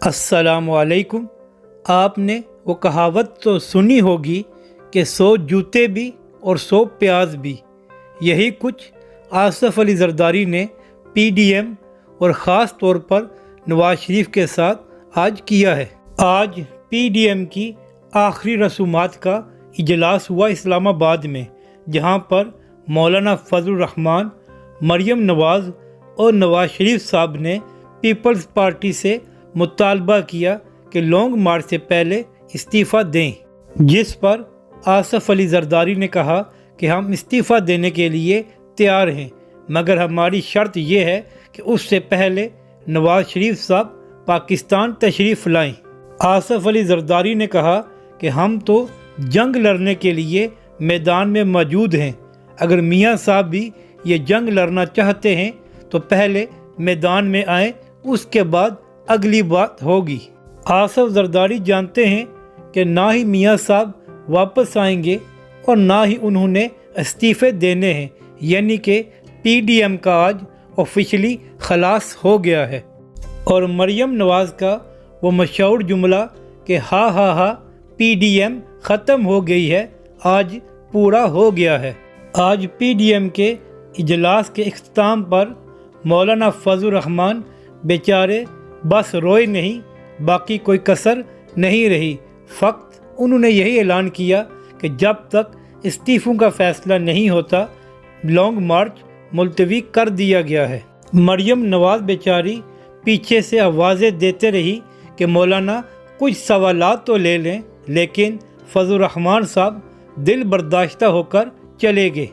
السلام علیکم۔ آپ نے وہ کہاوت تو سنی ہوگی کہ 100 جوتے بھی اور 100 پیاز بھی۔ یہی کچھ آصف علی زرداری نے پی ڈی ایم اور خاص طور پر نواز شریف کے ساتھ آج کیا ہے۔ آج پی ڈی ایم کی آخری رسومات کا اجلاس ہوا اسلام آباد میں، جہاں پر مولانا فضل الرحمان، مریم نواز اور نواز شریف صاحب نے پیپلز پارٹی سے مطالبہ کیا کہ لانگ مارچ سے پہلے استعفیٰ دیں، جس پر آصف علی زرداری نے کہا کہ ہم استعفیٰ دینے کے لیے تیار ہیں، مگر ہماری شرط یہ ہے کہ اس سے پہلے نواز شریف صاحب پاکستان تشریف لائیں۔ آصف علی زرداری نے کہا کہ ہم تو جنگ لڑنے کے لیے میدان میں موجود ہیں، اگر میاں صاحب بھی یہ جنگ لڑنا چاہتے ہیں تو پہلے میدان میں آئیں، اس کے بعد اگلی بات ہوگی۔ آصف زرداری جانتے ہیں کہ نہ ہی میاں صاحب واپس آئیں گے اور نہ ہی انہوں نے استعفے دینے ہیں، یعنی کہ پی ڈی ایم کا آج آفیشلی خلاص ہو گیا ہے۔ اور مریم نواز کا وہ مشہور جملہ کہ ہاں ہاں ہاں پی ڈی ایم ختم ہو گئی ہے، آج پورا ہو گیا ہے۔ آج پی ڈی ایم کے اجلاس کے اختتام پر مولانا فضل الرحمان بیچارے بس روئے نہیں، باقی کوئی کسر نہیں رہی۔ فقط انہوں نے یہی اعلان کیا کہ جب تک استعفوں کا فیصلہ نہیں ہوتا لانگ مارچ ملتوی کر دیا گیا ہے۔ مریم نواز بیچاری پیچھے سے آوازیں دیتے رہی کہ مولانا کچھ سوالات تو لے لیں، لیکن فضل الرحمان صاحب دل برداشتہ ہو کر چلے گئے۔